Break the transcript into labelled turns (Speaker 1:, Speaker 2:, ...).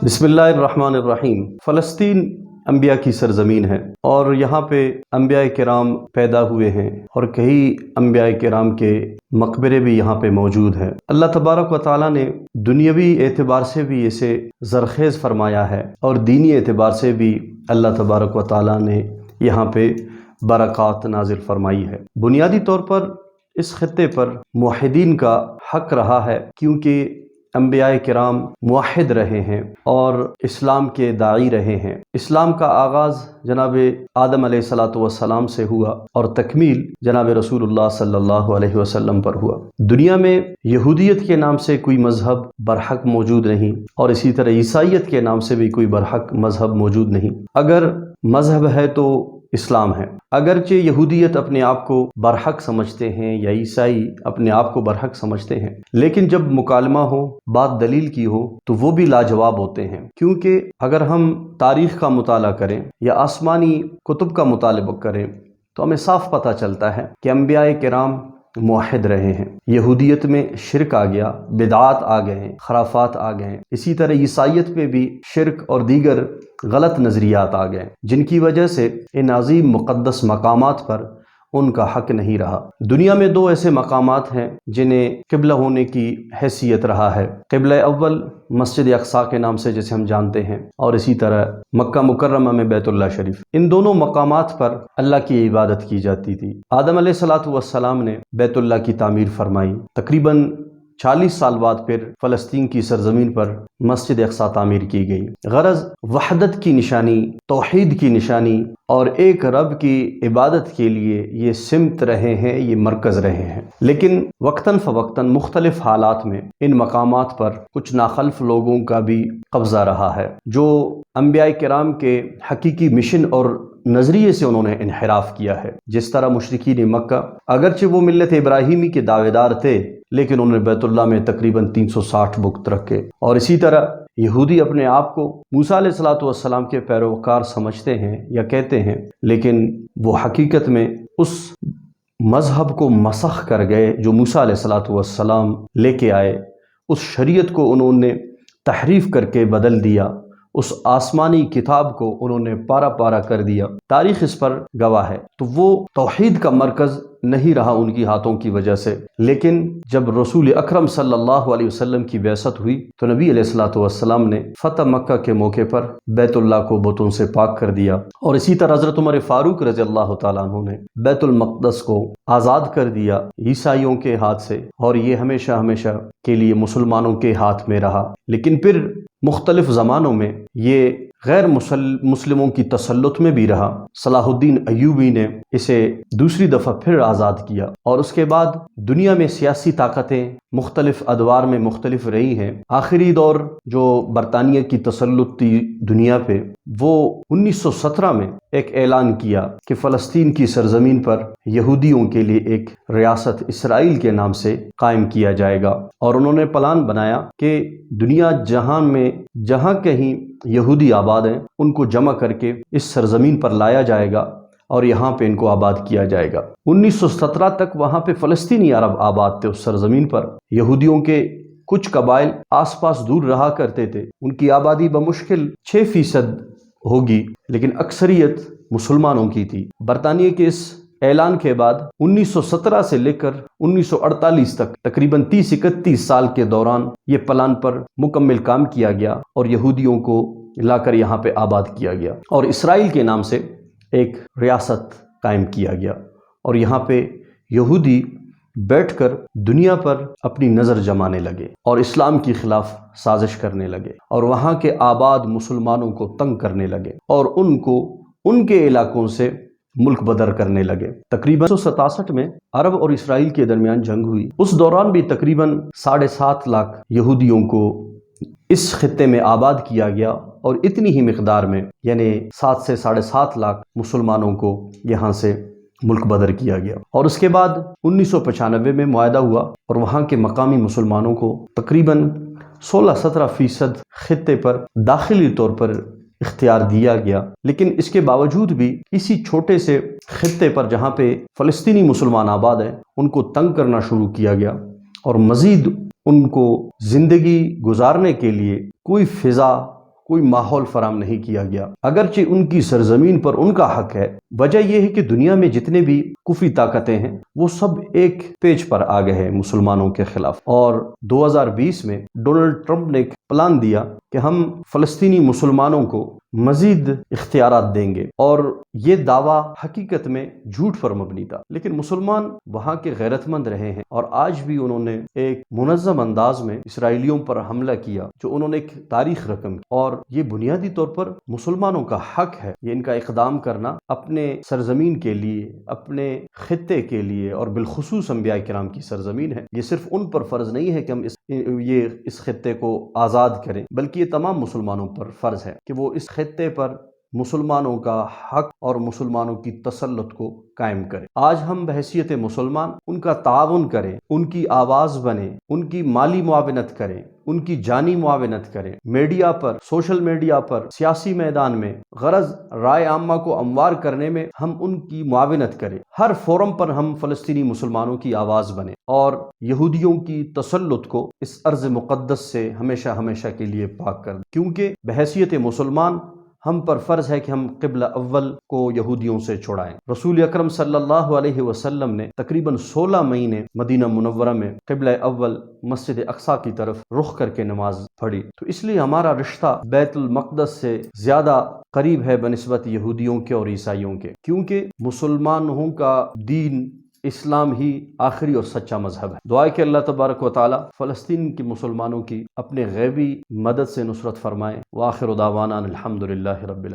Speaker 1: بسم اللہ الرحمن الرحیم۔ فلسطین انبیاء کی سرزمین ہے اور یہاں پہ انبیاء کرام پیدا ہوئے ہیں اور کئی انبیاء کرام کے مقبرے بھی یہاں پہ موجود ہیں۔ اللہ تبارک و تعالیٰ نے دنیاوی اعتبار سے بھی اسے زرخیز فرمایا ہے اور دینی اعتبار سے بھی اللہ تبارک و تعالیٰ نے یہاں پہ برکات نازل فرمائی ہے۔ بنیادی طور پر اس خطے پر موحدین کا حق رہا ہے، کیونکہ انبیاء کرام موحد رہے ہیں اور اسلام کے داعی رہے ہیں۔ اسلام کا آغاز جناب آدم علیہ السلام سے ہوا اور تکمیل جناب رسول اللہ صلی اللہ علیہ وسلم پر ہوا۔ دنیا میں یہودیت کے نام سے کوئی مذہب برحق موجود نہیں اور اسی طرح عیسائیت کے نام سے بھی کوئی برحق مذہب موجود نہیں۔ اگر مذہب ہے تو اسلام ہے۔ اگرچہ یہودیت اپنے آپ کو برحق سمجھتے ہیں یا عیسائی اپنے آپ کو برحق سمجھتے ہیں، لیکن جب مکالمہ ہو، بات دلیل کی ہو تو وہ بھی لاجواب ہوتے ہیں، کیونکہ اگر ہم تاریخ کا مطالعہ کریں یا آسمانی کتب کا مطالعہ کریں تو ہمیں صاف پتہ چلتا ہے کہ انبیاء کرام موحد رہے ہیں۔ یہودیت میں شرک آ گیا، بدعات آ گئے ہیں، خرافات آ گئے ہیں۔ اسی طرح عیسائیت میں بھی شرک اور دیگر غلط نظریات آ گئے، جن کی وجہ سے ان عظیم مقدس مقامات پر ان کا حق نہیں رہا۔ دنیا میں دو ایسے مقامات ہیں جنہیں قبلہ ہونے کی حیثیت رہا ہے۔ قبلہ اول مسجد اقصیٰ کے نام سے جسے ہم جانتے ہیں، اور اسی طرح مکہ مکرمہ میں بیت اللہ شریف۔ ان دونوں مقامات پر اللہ کی عبادت کی جاتی تھی۔ آدم علیہ السلام نے بیت اللہ کی تعمیر فرمائی۔ تقریباً 40 سال بعد پھر فلسطین کی سرزمین پر مسجد اقصیٰ تعمیر کی گئی۔ غرض وحدت کی نشانی، توحید کی نشانی اور ایک رب کی عبادت کے لیے یہ سمت رہے ہیں، یہ مرکز رہے ہیں۔ لیکن وقتاً فوقتاً مختلف حالات میں ان مقامات پر کچھ ناخلف لوگوں کا بھی قبضہ رہا ہے، جو انبیاء کرام کے حقیقی مشن اور نظریے سے انہوں نے انحراف کیا ہے۔ جس طرح مشرکین مکہ اگرچہ وہ ملت ابراہیمی کے دعوے دار تھے، لیکن انہوں نے بیت اللہ میں تقریباً 360 بت رکھے، اور اسی طرح یہودی اپنے آپ کو موسیٰ علیہ السلام کے پیروکار سمجھتے ہیں یا کہتے ہیں، لیکن وہ حقیقت میں اس مذہب کو مسخ کر گئے جو موسیٰ علیہ السلام لے کے آئے۔ اس شریعت کو انہوں نے تحریف کر کے بدل دیا، اس آسمانی کتاب کو انہوں نے پارا پارا کر دیا۔ تاریخ اس پر گواہ ہے۔ تو وہ توحید کا مرکز نہیں رہا ان کی ہاتھوں کی وجہ سے۔ لیکن جب رسول اکرم صلی اللہ علیہ وسلم کی بعثت ہوئی تو نبی علیہ السلام نے فتح مکہ کے موقع پر بیت اللہ کو بتوں سے پاک کر دیا، اور اسی طرح حضرت عمر فاروق رضی اللہ تعالیٰ عنہ نے بیت المقدس کو آزاد کر دیا عیسائیوں کے ہاتھ سے، اور یہ ہمیشہ ہمیشہ کے لیے مسلمانوں کے ہاتھ میں رہا۔ لیکن پھر مختلف زمانوں میں یہ غیر مسلموں کی تسلط میں بھی رہا۔ صلاح الدین ایوبی نے اسے دوسری دفعہ پھر آزاد کیا، اور اس کے بعد دنیا میں سیاسی طاقتیں مختلف ادوار میں مختلف رہی ہیں۔ آخری دور جو برطانیہ کی تسلط تھی دنیا پہ، وہ 1917 میں ایک اعلان کیا کہ فلسطین کی سرزمین پر یہودیوں کے لیے ایک ریاست اسرائیل کے نام سے قائم کیا جائے گا، اور انہوں نے پلان بنایا کہ دنیا جہان میں جہاں کہیں یہودی آباد ہیں ان کو جمع کر کے اس سرزمین پر لایا جائے گا اور یہاں پہ ان کو آباد کیا جائے گا۔ 1917 تک وہاں پہ فلسطینی عرب آباد تھے اس سرزمین پر۔ یہودیوں کے کچھ قبائل آس پاس دور رہا کرتے تھے، ان کی آبادی بمشکل 6% ہوگی، لیکن اکثریت مسلمانوں کی تھی۔ برطانیہ کے اس اعلان کے بعد 1917 سے لے کر 1948 تک تقریباً 30-31 سال کے دوران یہ پلان پر مکمل کام کیا گیا اور یہودیوں کو لا کر یہاں پہ آباد کیا گیا، اور اسرائیل کے نام سے ایک ریاست قائم کیا گیا، اور یہاں پہ یہودی بیٹھ کر دنیا پر اپنی نظر جمانے لگے اور اسلام کے خلاف سازش کرنے لگے، اور وہاں کے آباد مسلمانوں کو تنگ کرنے لگے اور ان کو ان کے علاقوں سے ملک بدر کرنے لگے۔ تقریباً 1967 میں عرب اور اسرائیل کے درمیان جنگ ہوئی۔ اس دوران بھی تقریباً 7.5 لاکھ یہودیوں کو اس خطے میں آباد کیا گیا، اور اتنی ہی مقدار میں یعنی 7 سے 7.5 لاکھ مسلمانوں کو یہاں سے ملک بدر کیا گیا۔ اور اس کے بعد 1995 میں معاہدہ ہوا، اور وہاں کے مقامی مسلمانوں کو تقریباً 16-17% خطے پر داخلی طور پر اختیار دیا گیا۔ لیکن اس کے باوجود بھی اسی چھوٹے سے خطے پر جہاں پہ فلسطینی مسلمان آباد ہیں ان کو تنگ کرنا شروع کیا گیا، اور مزید ان کو زندگی گزارنے کے لیے کوئی فضا کوئی ماحول فراہم نہیں کیا گیا، اگرچہ ان کی سرزمین پر ان کا حق ہے۔ وجہ یہ ہے کہ دنیا میں جتنے بھی کفری طاقتیں ہیں وہ سب ایک پیج پر آ گئے ہیں مسلمانوں کے خلاف، اور 2020 میں ڈونلڈ ٹرمپ نے ایک پلان دیا کہ ہم فلسطینی مسلمانوں کو مزید اختیارات دیں گے، اور یہ دعویٰ حقیقت میں جھوٹ پر مبنی تھا، لیکن مسلمان وہاں کے غیرت مند رہے ہیں اور آج بھی انہوں نے ایک منظم انداز میں اسرائیلیوں پر حملہ کیا، جو انہوں نے ایک تاریخ رقم کی، اور یہ بنیادی طور پر مسلمانوں کا حق ہے یہ ان کا اقدام کرنا اپنے سرزمین کے لیے، اپنے خطے کے لیے، اور بالخصوص انبیاء کرام کی سرزمین ہے۔ یہ صرف ان پر فرض نہیں ہے کہ ہم اس خطے کو آزاد کریں، بلکہ یہ تمام مسلمانوں پر فرض ہے کہ وہ اس خطے پر مسلمانوں کا حق اور مسلمانوں کی تسلط کو قائم کریں۔ آج ہم بحیثیت مسلمان ان کا تعاون کریں، ان کی آواز بنیں، ان کی مالی معاونت کریں، ان کی جانی معاونت کریں، میڈیا پر، سوشل میڈیا پر، سیاسی میدان میں، غرض رائے عامہ کو ہموار کرنے میں ہم ان کی معاونت کریں۔ ہر فورم پر ہم فلسطینی مسلمانوں کی آواز بنیں اور یہودیوں کی تسلط کو اس ارض مقدس سے ہمیشہ ہمیشہ کے لیے پاک کر دیں، کیونکہ بحیثیت مسلمان ہم پر فرض ہے کہ ہم قبلہ اول کو یہودیوں سے چھڑائیں۔ رسول اکرم صلی اللہ علیہ وسلم نے تقریباً 16 مہینے مدینہ منورہ میں قبلہ اول مسجد اقصیٰ کی طرف رخ کر کے نماز پڑھی، تو اس لیے ہمارا رشتہ بیت المقدس سے زیادہ قریب ہے بنسبت یہودیوں کے اور عیسائیوں کے، کیونکہ مسلمانوں کا دین اسلام ہی آخری اور سچا مذہب ہے۔ دعا ہے کہ اللہ تبارک و تعالی فلسطین کے مسلمانوں کی اپنے غیبی مدد سے نصرت فرمائے۔ وآخر دعوانا الحمدللہ رب العالمین۔